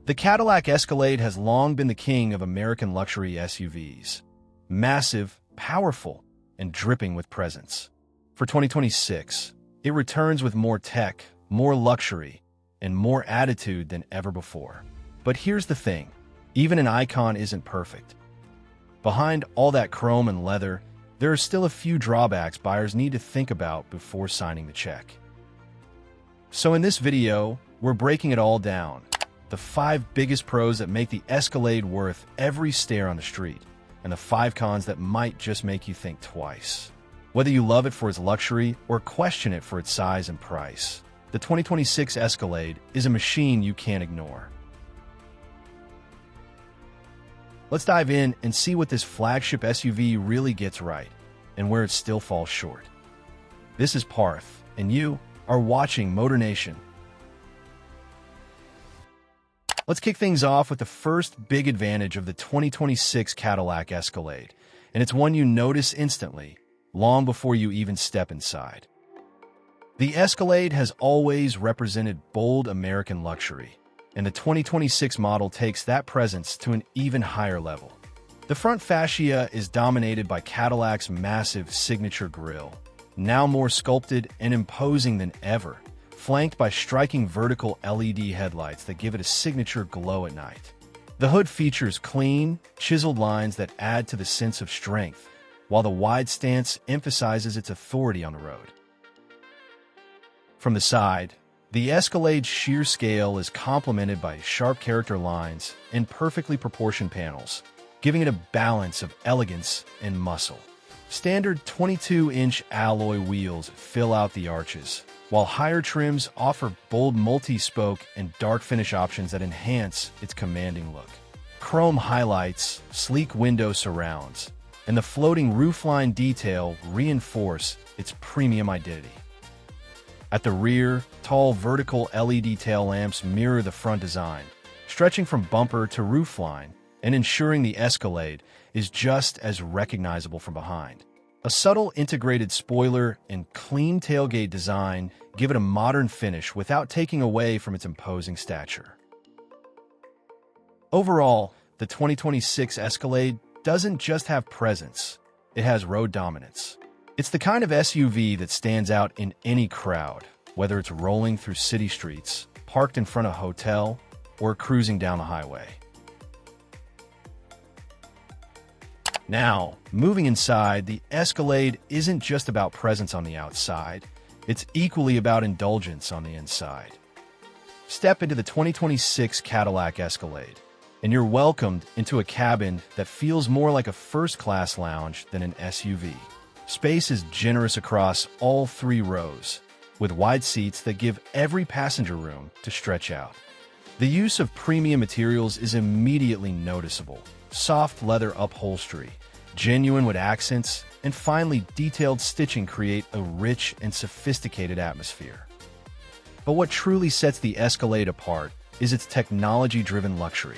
The Cadillac Escalade has long been the king of American luxury SUVs. Massive, powerful, and dripping with presence. For 2026, it returns with more tech, more luxury, and more attitude than ever before. But here's the thing, even an icon isn't perfect. Behind all that chrome and leather, there are still a few drawbacks buyers need to think about before signing the check. So in this video, we're breaking it all down. The 5 biggest pros that make the Escalade worth every stare on the street, and the 5 cons that might just make you think twice. Whether you love it for its luxury or question it for its size and price, the 2026 Escalade is a machine you can't ignore. Let's dive in and see what this flagship SUV really gets right, and where it still falls short. This is Parth, and you are watching MotorNation. Let's kick things off with the first big advantage of the 2026 Cadillac Escalade, and it's one you notice instantly, long before you even step inside. The Escalade has always represented bold American luxury, and the 2026 model takes that presence to an even higher level. The front fascia is dominated by Cadillac's massive signature grille, now more sculpted and imposing than ever, flanked by striking vertical LED headlights that give it a signature glow at night. The hood features clean, chiseled lines that add to the sense of strength, while the wide stance emphasizes its authority on the road. From the side, the Escalade's sheer scale is complemented by sharp character lines and perfectly proportioned panels, giving it a balance of elegance and muscle. Standard 22-inch alloy wheels fill out the arches, while higher trims offer bold multi-spoke and dark finish options that enhance its commanding look. Chrome highlights, sleek window surrounds, and the floating roofline detail reinforce its premium identity. At the rear, tall vertical LED tail lamps mirror the front design, stretching from bumper to roofline and ensuring the Escalade is just as recognizable from behind. A subtle integrated spoiler and clean tailgate design give it a modern finish without taking away from its imposing stature. Overall, the 2026 Escalade doesn't just have presence, it has road dominance. It's the kind of SUV that stands out in any crowd, whether it's rolling through city streets, parked in front of a hotel, or cruising down the highway. Now, moving inside, the Escalade isn't just about presence on the outside, it's equally about indulgence on the inside. Step into the 2026 Cadillac Escalade, and you're welcomed into a cabin that feels more like a first-class lounge than an SUV. Space is generous across all 3 rows, with wide seats that give every passenger room to stretch out. The use of premium materials is immediately noticeable. Soft leather upholstery, genuine wood accents, and finely detailed stitching create a rich and sophisticated atmosphere. But what truly sets the Escalade apart is its technology-driven luxury.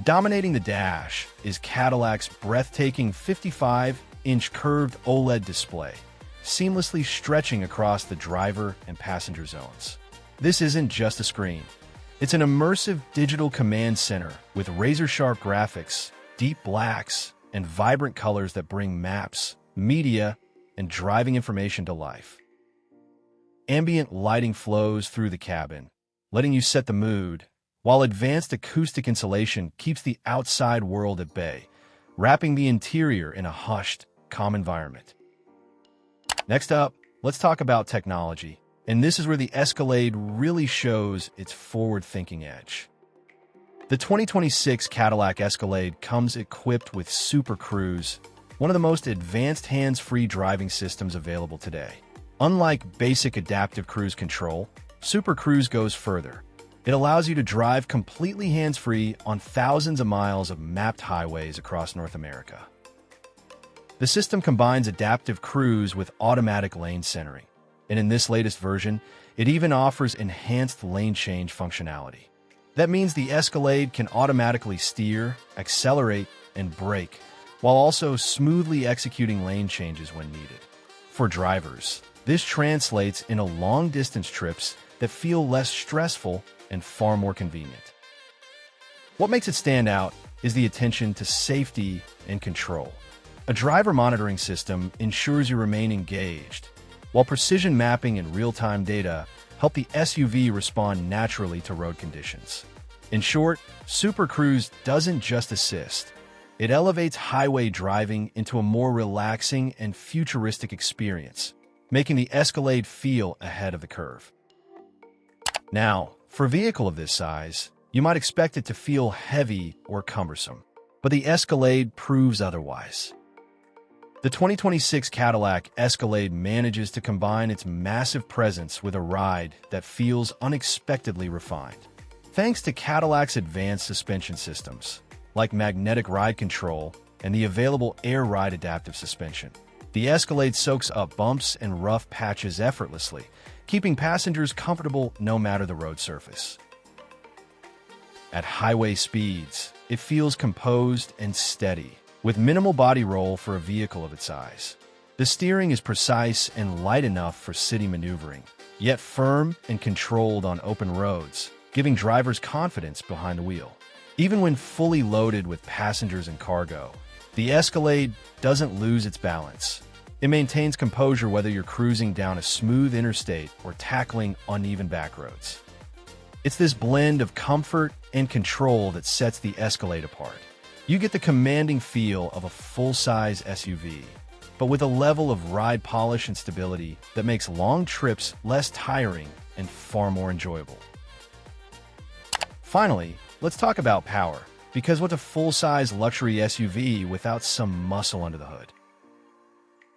Dominating the dash is Cadillac's breathtaking 55-inch curved OLED display, seamlessly stretching across the driver and passenger zones. This isn't just a screen. It's an immersive digital command center with razor-sharp graphics, deep blacks, and vibrant colors that bring maps, media, and driving information to life. Ambient lighting flows through the cabin, letting you set the mood, while advanced acoustic insulation keeps the outside world at bay, wrapping the interior in a hushed, calm environment. Next up, let's talk about technology, and this is where the Escalade really shows its forward-thinking edge. The 2026 Cadillac Escalade comes equipped with Super Cruise, one of the most advanced hands-free driving systems available today. Unlike basic adaptive cruise control, Super Cruise goes further. It allows you to drive completely hands-free on thousands of miles of mapped highways across North America. The system combines adaptive cruise with automatic lane centering, and in this latest version, it even offers enhanced lane change functionality. That means the Escalade can automatically steer, accelerate, and brake, while also smoothly executing lane changes when needed. For drivers, this translates into long-distance trips that feel less stressful and far more convenient. What makes it stand out is the attention to safety and control. A driver monitoring system ensures you remain engaged, while precision mapping and real-time data help the SUV respond naturally to road conditions. In short, Super Cruise doesn't just assist. It elevates highway driving into a more relaxing and futuristic experience, making the Escalade feel ahead of the curve. Now, for a vehicle of this size, you might expect it to feel heavy or cumbersome, but the Escalade proves otherwise. The 2026 Cadillac Escalade manages to combine its massive presence with a ride that feels unexpectedly refined. Thanks to Cadillac's advanced suspension systems, like magnetic ride control and the available Air Ride adaptive suspension, the Escalade soaks up bumps and rough patches effortlessly, keeping passengers comfortable no matter the road surface. At highway speeds, it feels composed and steady, with minimal body roll for a vehicle of its size. The steering is precise and light enough for city maneuvering, yet firm and controlled on open roads, giving drivers confidence behind the wheel. Even when fully loaded with passengers and cargo, the Escalade doesn't lose its balance. It maintains composure whether you're cruising down a smooth interstate or tackling uneven back roads. It's this blend of comfort and control that sets the Escalade apart. You get the commanding feel of a full-size SUV, but with a level of ride polish and stability that makes long trips less tiring and far more enjoyable. Finally, let's talk about power, because what's a full-size luxury SUV without some muscle under the hood?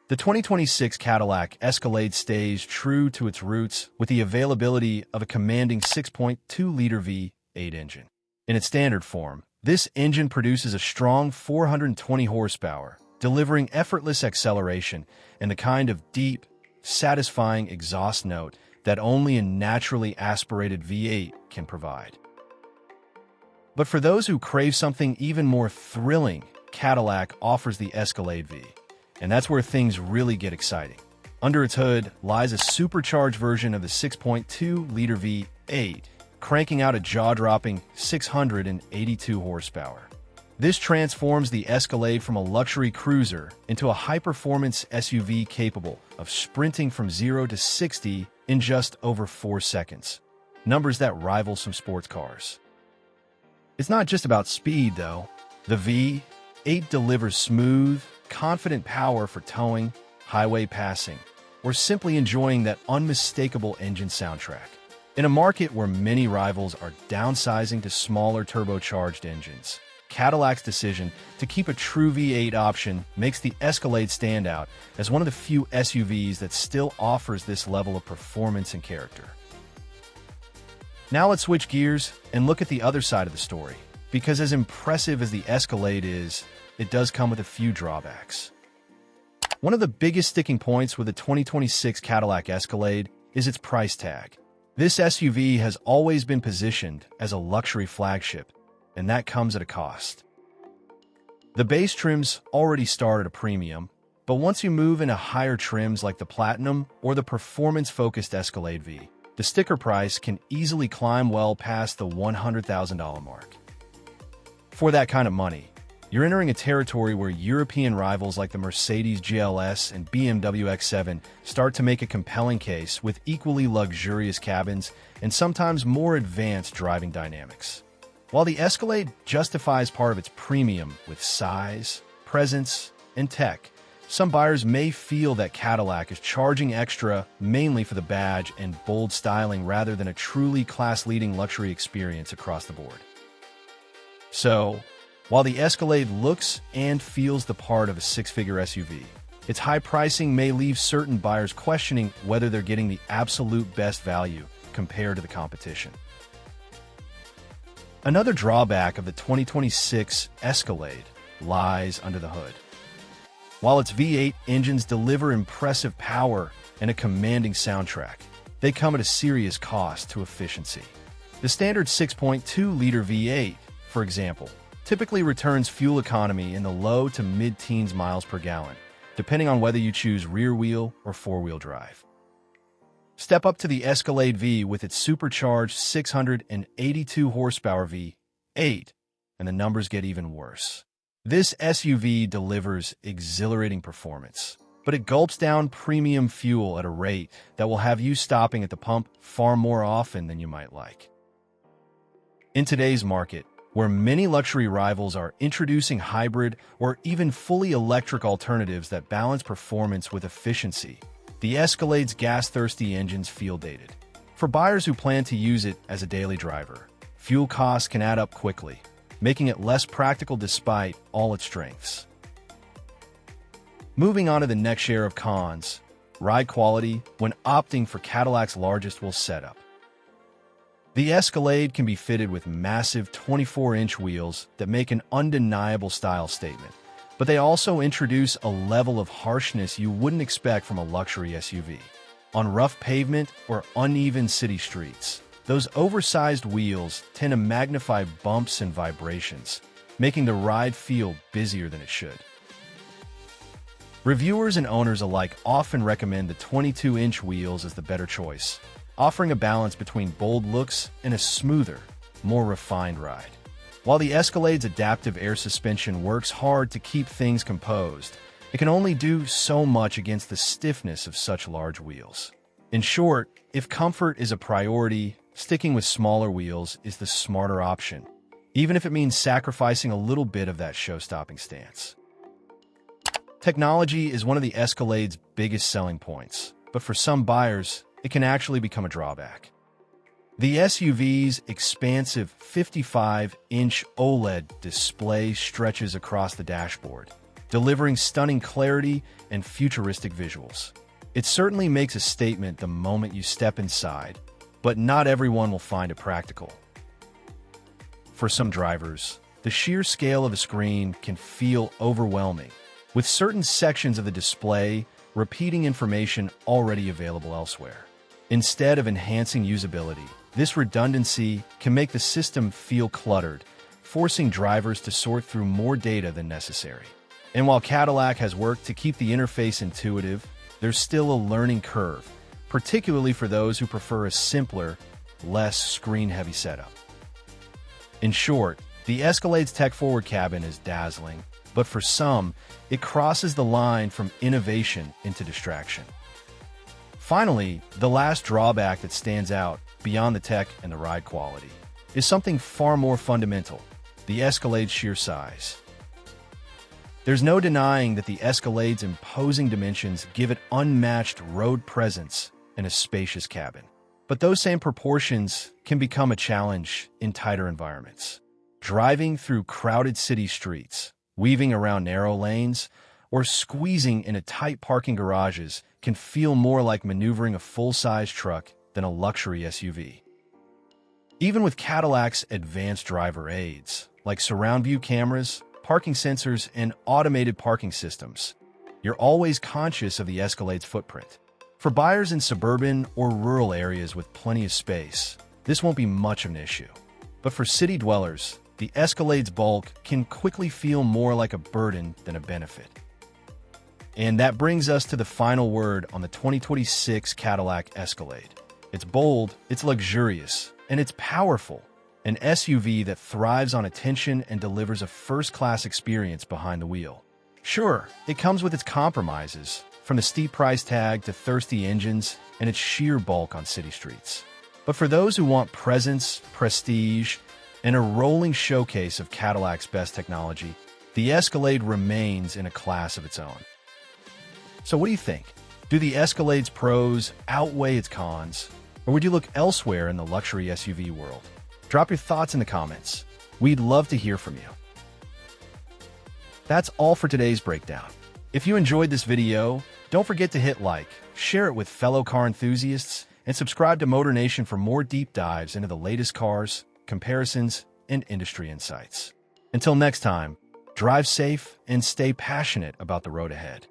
The 2026 Cadillac Escalade stays true to its roots with the availability of a commanding 6.2-liter V8 engine. In its standard form, this engine produces a strong 420 horsepower, delivering effortless acceleration and the kind of deep, satisfying exhaust note that only a naturally aspirated V8 can provide. But for those who crave something even more thrilling, Cadillac offers the Escalade V. And that's where things really get exciting. Under its hood lies a supercharged version of the 6.2-liter V8, cranking out a jaw-dropping 682 horsepower. This transforms the Escalade from a luxury cruiser into a high-performance SUV capable of sprinting from 0 to 60 in just over 4 seconds, numbers that rival some sports cars. It's not just about speed, though. The V8 delivers smooth, confident power for towing, highway passing, or simply enjoying that unmistakable engine soundtrack. In a market where many rivals are downsizing to smaller turbocharged engines, Cadillac's decision to keep a true V8 option makes the Escalade stand out as one of the few SUVs that still offers this level of performance and character. Now let's switch gears and look at the other side of the story, because as impressive as the Escalade is, it does come with a few drawbacks. One of the biggest sticking points with the 2026 Cadillac Escalade is its price tag. This SUV has always been positioned as a luxury flagship, and that comes at a cost. The base trims already start at a premium, but once you move into higher trims like the Platinum or the performance-focused Escalade V, the sticker price can easily climb well past the $100,000 mark. For that kind of money, you're entering a territory where European rivals like the Mercedes GLS and BMW X7 start to make a compelling case with equally luxurious cabins and sometimes more advanced driving dynamics. While the Escalade justifies part of its premium with size, presence, and tech, some buyers may feel that Cadillac is charging extra mainly for the badge and bold styling rather than a truly class-leading luxury experience across the board. So, while the Escalade looks and feels the part of a six-figure SUV, its high pricing may leave certain buyers questioning whether they're getting the absolute best value compared to the competition. Another drawback of the 2026 Escalade lies under the hood. While its V8 engines deliver impressive power and a commanding soundtrack, they come at a serious cost to efficiency. The standard 6.2-liter V8, for example, typically returns fuel economy in the low to mid-teens miles per gallon, depending on whether you choose rear-wheel or four-wheel drive. Step up to the Escalade V with its supercharged 682 horsepower V8, and the numbers get even worse. This SUV delivers exhilarating performance, but it gulps down premium fuel at a rate that will have you stopping at the pump far more often than you might like. In today's market, where many luxury rivals are introducing hybrid or even fully electric alternatives that balance performance with efficiency, the Escalade's gas-thirsty engines feel dated. For buyers who plan to use it as a daily driver, fuel costs can add up quickly, making it less practical despite all its strengths. Moving on to the next share of cons, ride quality when opting for Cadillac's largest wheel setup. The Escalade can be fitted with massive 24-inch wheels that make an undeniable style statement, but they also introduce a level of harshness you wouldn't expect from a luxury SUV. On rough pavement or uneven city streets, those oversized wheels tend to magnify bumps and vibrations, making the ride feel busier than it should. Reviewers and owners alike often recommend the 22-inch wheels as the better choice, offering a balance between bold looks and a smoother, more refined ride. While the Escalade's adaptive air suspension works hard to keep things composed, it can only do so much against the stiffness of such large wheels. In short, if comfort is a priority, sticking with smaller wheels is the smarter option, even if it means sacrificing a little bit of that show-stopping stance. Technology is one of the Escalade's biggest selling points, but for some buyers, it can actually become a drawback. The SUV's expansive 55-inch OLED display stretches across the dashboard, delivering stunning clarity and futuristic visuals. It certainly makes a statement the moment you step inside, but not everyone will find it practical. For some drivers, the sheer scale of the screen can feel overwhelming, with certain sections of the display repeating information already available elsewhere. Instead of enhancing usability, this redundancy can make the system feel cluttered, forcing drivers to sort through more data than necessary. And while Cadillac has worked to keep the interface intuitive, there's still a learning curve, particularly for those who prefer a simpler, less screen-heavy setup. In short, the Escalade's tech-forward cabin is dazzling, but for some, it crosses the line from innovation into distraction. Finally, the last drawback that stands out beyond the tech and the ride quality is something far more fundamental: the Escalade's sheer size. There's no denying that the Escalade's imposing dimensions give it unmatched road presence and a spacious cabin. But those same proportions can become a challenge in tighter environments. Driving through crowded city streets, weaving around narrow lanes, or squeezing into tight parking garages can feel more like maneuvering a full-size truck than a luxury SUV. Even with Cadillac's advanced driver aids, like surround view cameras, parking sensors, and automated parking systems, you're always conscious of the Escalade's footprint. For buyers in suburban or rural areas with plenty of space, this won't be much of an issue. But for city dwellers, the Escalade's bulk can quickly feel more like a burden than a benefit. And that brings us to the final word on the 2026 Cadillac Escalade. It's bold, it's luxurious, and it's powerful. An SUV that thrives on attention and delivers a first-class experience behind the wheel. Sure, it comes with its compromises, from the steep price tag to thirsty engines and its sheer bulk on city streets. But for those who want presence, prestige, and a rolling showcase of Cadillac's best technology, the Escalade remains in a class of its own. So what do you think? Do the Escalade's pros outweigh its cons, or would you look elsewhere in the luxury SUV world? Drop your thoughts in the comments. We'd love to hear from you. That's all for today's breakdown. If you enjoyed this video, don't forget to hit like, share it with fellow car enthusiasts, and subscribe to MotorNation for more deep dives into the latest cars, comparisons, and industry insights. Until next time, drive safe and stay passionate about the road ahead.